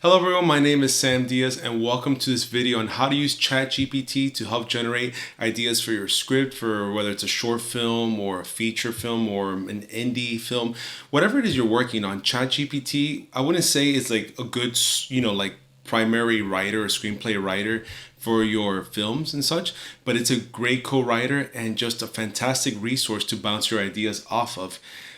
Hello everyone, my name is Sam Diaz and welcome to this video on how to use ChatGPT to help generate ideas for your script, for whether it's a short film or a feature film or an indie film, whatever it is you're working on. ChatGPT, I wouldn't say it's like a good, like primary writer or screenplay writer for your films and such, but it's a great co-writer and just a fantastic resource to bounce your ideas off of.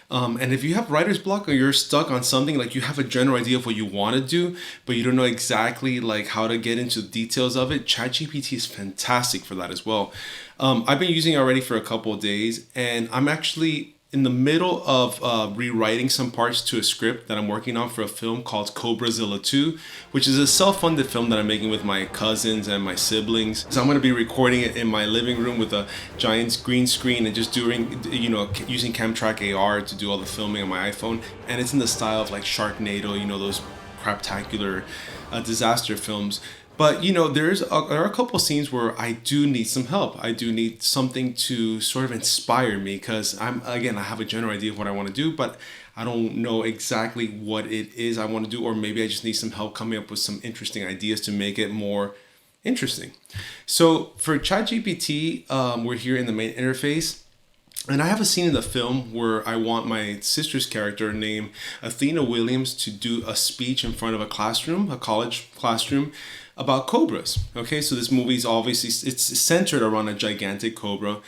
And if you have writer's block or you're stuck on something, like you have a general idea of what you want to do, but you don't know exactly like how to get into the details of it, ChatGPT is fantastic for that as well. I've been using it already for a couple of days, and I'm actually in the middle of rewriting some parts to a script that I'm working on for a film called Cobrazilla 2, which is a self-funded film that I'm making with my cousins and my siblings. So I'm going to be recording it in my living room with a giant green screen and just doing, using Camtrack AR to do all the filming on my iPhone. And it's in the style of like Sharknado, those craptacular disaster films. But there are a couple scenes where I do need some help. I do need something to sort of inspire me because I have a general idea of what I want to do, but I don't know exactly what it is I want to do, or maybe I just need some help coming up with some interesting ideas to make it more interesting. So for ChatGPT, we're here in the main interface. And I have a scene in the film where I want my sister's character named Athena Williams to do a speech in front of a classroom, a college classroom, about cobras. Okay, so this movie is obviously it's centered around a gigantic cobra,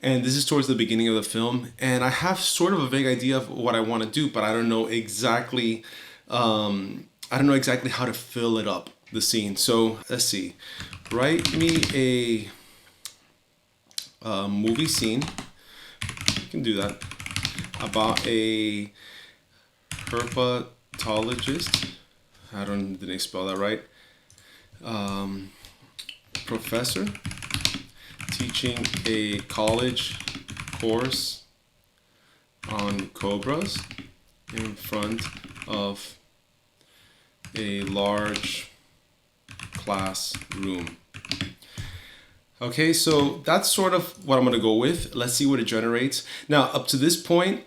and this is towards the beginning of the film. And I have sort of a vague idea of what I want to do, but I don't know exactly. How to fill it up the scene. So let's see. Write me a movie scene. Can do that, about a herpetologist. Didn't I spell that right? Professor teaching a college course on cobras in front of a large classroom. Okay, so that's sort of what I'm going to go with. Let's see what it generates. Now, up to this point,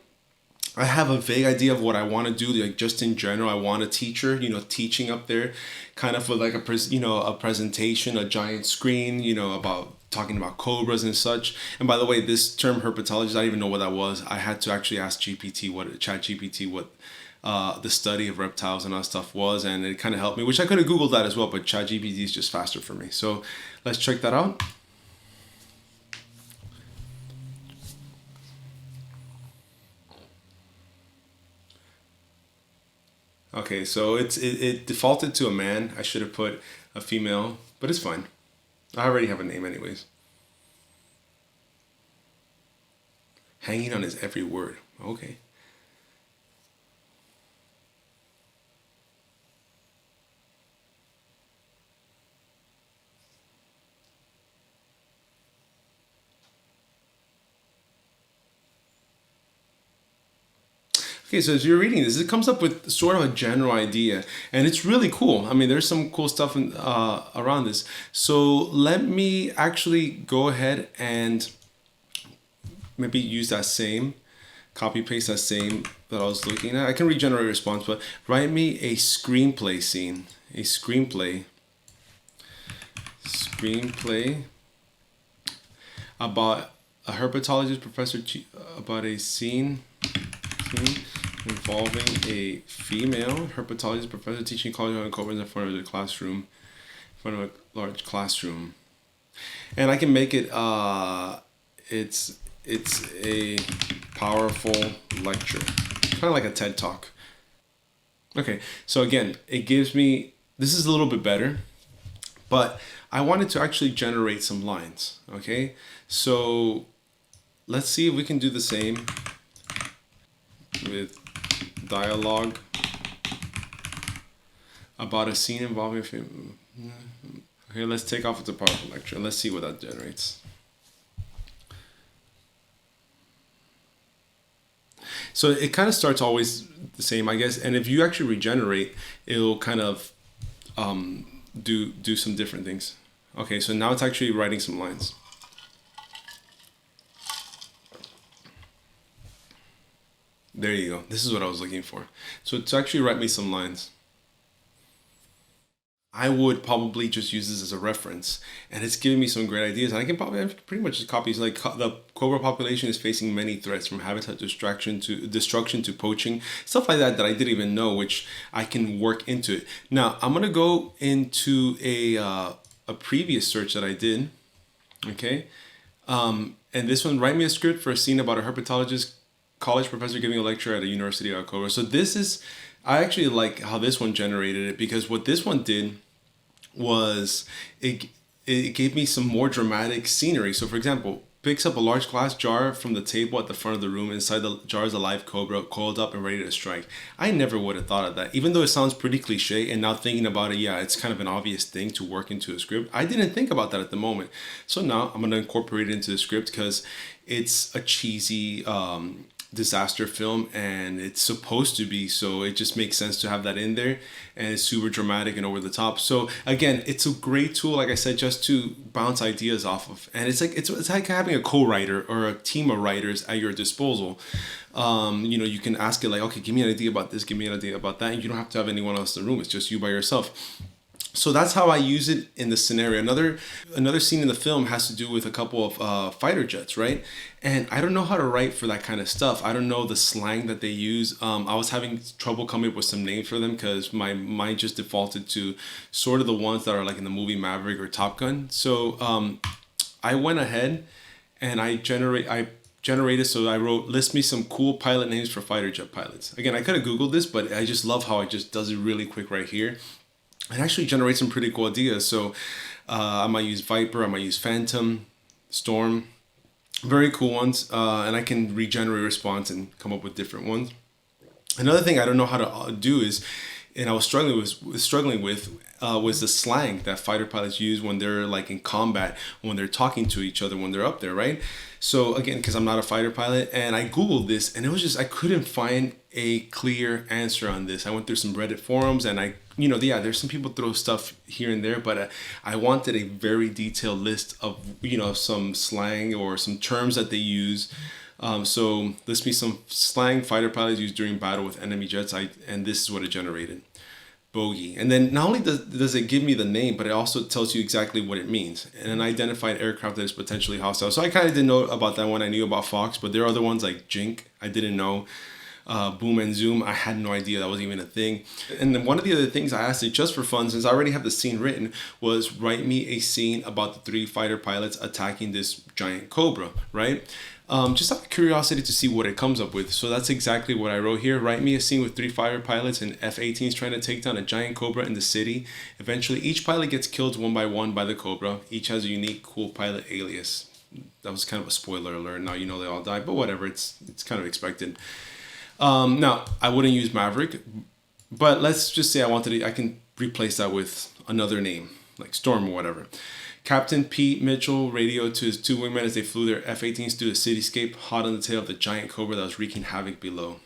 I have a vague idea of what I want to do. Like just in general, I want a teacher, teaching up there, kind of with like a presentation, a giant screen, about talking about cobras and such. And by the way, this term herpetologist, I didn't even know what that was. I had to actually ask ChatGPT, what the study of reptiles and all that stuff was, and it kind of helped me, which I could have Googled that as well, but ChatGPT is just faster for me. So let's check that out. Okay, so it defaulted to a man. I should have put a female, but it's fine. I already have a name anyways. Hanging on his every word. Okay. Okay, so as you're reading this, it comes up with sort of a general idea, and it's really cool. I mean, there's some cool stuff around this. So let me actually go ahead and maybe use that same, copy paste that same that I was looking at. I can regenerate a response, but write me a screenplay scene, a screenplay about a herpetologist professor about a scene involving a female herpetologist professor teaching college on cobras in front of the classroom, in front of a large classroom. And I can make it it's a powerful lecture, kind of like a TED talk. Okay, so again, it gives me, this is a little bit better, but I wanted to actually generate some lines. Okay, so let's see if we can do the same with dialogue about a scene involving a film. Okay, let's take off the powerful lecture. Let's see what that generates. So it kind of starts always the same, I guess. And if you actually regenerate, it'll kind of do some different things. Okay, so now it's actually writing some lines. There you go. This is what I was looking for. So to actually write me some lines. I would probably just use this as a reference, and it's giving me some great ideas. And I can probably pretty much just copy. Like the cobra population is facing many threats, from habitat destruction to poaching, stuff like that I didn't even know, which I can work into it. Now I'm gonna go into a previous search that I did. Okay, and this one, write me a script for a scene about a herpetologist college professor giving a lecture at a university at Cobra. So this is, I actually like how this one generated it, because what this one did was it gave me some more dramatic scenery. So for example, picks up a large glass jar from the table at the front of the room. Inside the jar is a live cobra, coiled up and ready to strike. I never would have thought of that, even though it sounds pretty cliche. And now thinking about it, yeah, it's kind of an obvious thing to work into a script. I didn't think about that at the moment. So now I'm going to incorporate it into the script, because it's a cheesy disaster film, and it's supposed to be, so it just makes sense to have that in there, and it's super dramatic and over the top. So again, it's a great tool, like I said, just to bounce ideas off of. And it's like having a co-writer or a team of writers at your disposal. You can ask it like, okay, give me an idea about this, give me an idea about that, and you don't have to have anyone else in the room. It's just you by yourself. So that's how I use it in the scenario. Another scene in the film has to do with a couple of fighter jets, right? And I don't know how to write for that kind of stuff. I don't know the slang that they use. I was having trouble coming up with some names for them, because my mind just defaulted to sort of the ones that are like in the movie Maverick or Top Gun. So I went ahead and I generated, so I wrote, list me some cool pilot names for fighter jet pilots. Again, I could have Googled this, but I just love how it just does it really quick right here. It actually generates some pretty cool ideas. So I might use Viper, I might use Phantom, Storm, very cool ones. And I can regenerate response and come up with different ones. Another thing I don't know how to do is, and I was struggling with was the slang that fighter pilots use when they're like in combat, when they're talking to each other, when they're up there, right? So again, because I'm not a fighter pilot, and I Googled this, and it was just, I couldn't find a clear answer on this. I went through some Reddit forums, and there's some people throw stuff here and there, but I wanted a very detailed list of, some slang or some terms that they use. So list me some slang fighter pilots use during battle with enemy jets. And this is what it generated. Bogey. And then not only does it give me the name, but it also tells you exactly what it means. And an identified aircraft that is potentially hostile. So I kind of didn't know about that one. I knew about Fox, but there are other ones like Jink. I didn't know. Boom and Zoom, I had no idea that was even a thing. And then one of the other things I asked it just for fun, since I already have the scene written, was write me a scene about the 3 fighter pilots attacking this giant cobra, right? Just out of curiosity to see what it comes up with. So that's exactly what I wrote here. Write me a scene with 3 fighter pilots and F-18s trying to take down a giant cobra in the city. Eventually, each pilot gets killed one by one by the cobra. Each has a unique, cool pilot alias. That was kind of a spoiler alert. Now you know they all die, but whatever. It's kind of expected. Now, I wouldn't use Maverick, but let's just say I can replace that with another name, like Storm or whatever. Captain Pete Mitchell radioed to his 2 wingmen as they flew their F-18s through the cityscape, hot on the tail of the giant cobra that was wreaking havoc below.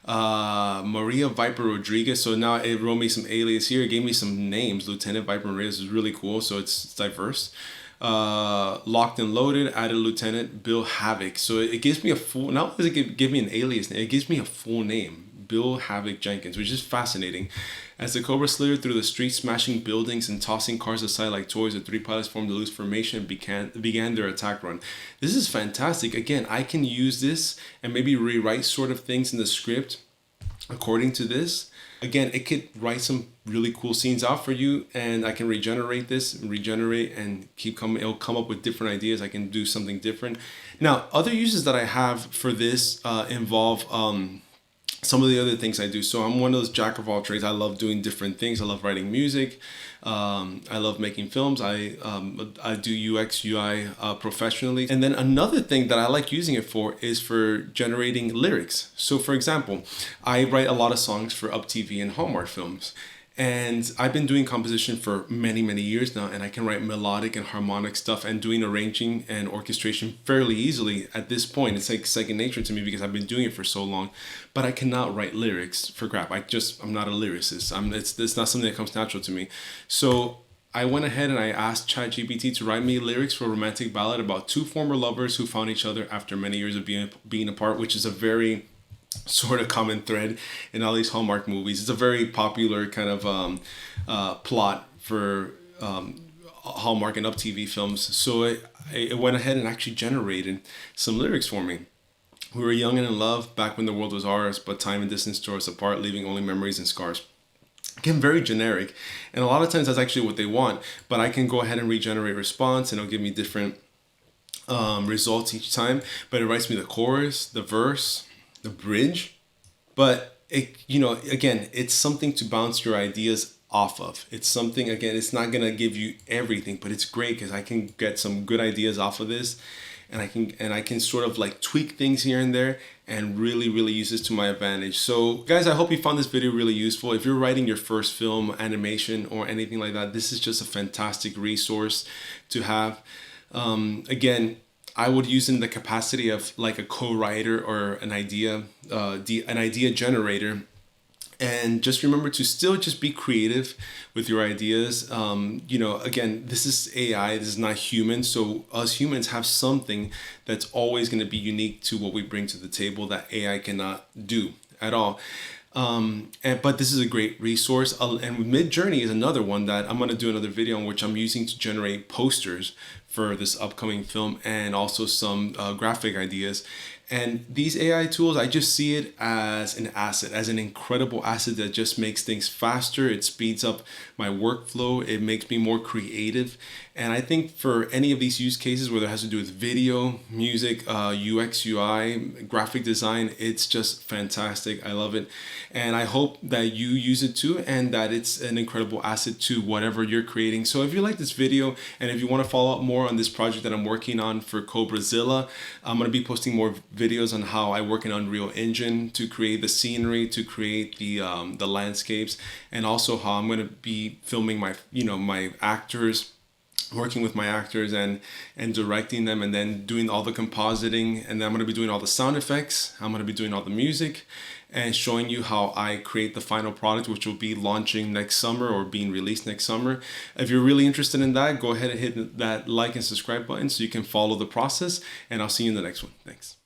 Maria Viper Rodriguez. So now it wrote me some alias here. It gave me some names. Lieutenant Viper Rodriguez is really cool, so it's diverse. Locked and Loaded, added Lieutenant Bill Havoc. So it gives me a full, not only does it give me an alias name, it gives me a full name, Bill Havoc Jenkins, which is fascinating. As the Cobra slithered through the streets, smashing buildings and tossing cars aside like toys, the 3 pilots formed a loose formation and began their attack run. This is fantastic. Again, I can use this and maybe rewrite sort of things in the script according to this. Again, it could write some really cool scenes out for you, and I can regenerate and keep coming. It'll come up with different ideas. I can do something different. Now, other uses that I have for this involve some of the other things I do. So I'm one of those jack of all trades. I love doing different things. I love writing music. I love making films. I do UX, UI professionally. And then another thing that I like using it for is for generating lyrics. So for example, I write a lot of songs for Up TV and Hallmark films. And I've been doing composition for many, many years now, and I can write melodic and harmonic stuff and doing arranging and orchestration fairly easily at this point. It's like second nature to me because I've been doing it for so long, but I cannot write lyrics for crap. I'm not a lyricist. It's not something that comes natural to me. So I went ahead and I asked ChatGPT to write me lyrics for a romantic ballad about 2 former lovers who found each other after many years of being apart, which is a very sort of common thread in all these Hallmark movies. It's a very popular kind of plot for Hallmark and Up TV films. So it went ahead and actually generated some lyrics for me. We were young and in love back when the world was ours, but time and distance tore us apart, leaving only memories and scars. Again, very generic, and a lot of times that's actually what they want, but I can go ahead and regenerate response and it'll give me different results each time. But it writes me the chorus, the verse, the bridge. But it, again, it's something to bounce your ideas off of. It's something, again, it's not gonna give you everything, but it's great because I can get some good ideas off of this, and I can sort of like tweak things here and there and really use this to my advantage. So guys, I hope you found this video really useful. If you're writing your first film, animation, or anything like that, this is just a fantastic resource to have. Again, I would use in the capacity of like a co-writer or an idea generator. And just remember to still just be creative with your ideas. Again, this is AI, this is not human. So us humans have something that's always going to be unique to what we bring to the table that AI cannot do at all. But this is a great resource. And Midjourney is another one that I'm going to do another video on, which I'm using to generate posters for this upcoming film and also some graphic ideas. And these AI tools, I just see it as an asset, as an incredible asset that just makes things faster. It speeds up my workflow. It makes me more creative. And I think for any of these use cases, whether it has to do with video, music, UX, UI, graphic design, it's just fantastic. I love it. And I hope that you use it too, and that it's an incredible asset to whatever you're creating. So if you like this video, and if you want to follow up more on this project that I'm working on for Cobrazilla, I'm going to be posting more videos on how I work in Unreal Engine to create the scenery, to create the landscapes, and also how I'm going to be filming my actors, working with my actors and directing them, and then doing all the compositing, and then I'm going to be doing all the sound effects. I'm going to be doing all the music and showing you how I create the final product, which will be launching next summer or being released next summer. If you're really interested in that, go ahead and hit that like and subscribe button so you can follow the process, and I'll see you in the next one. Thanks.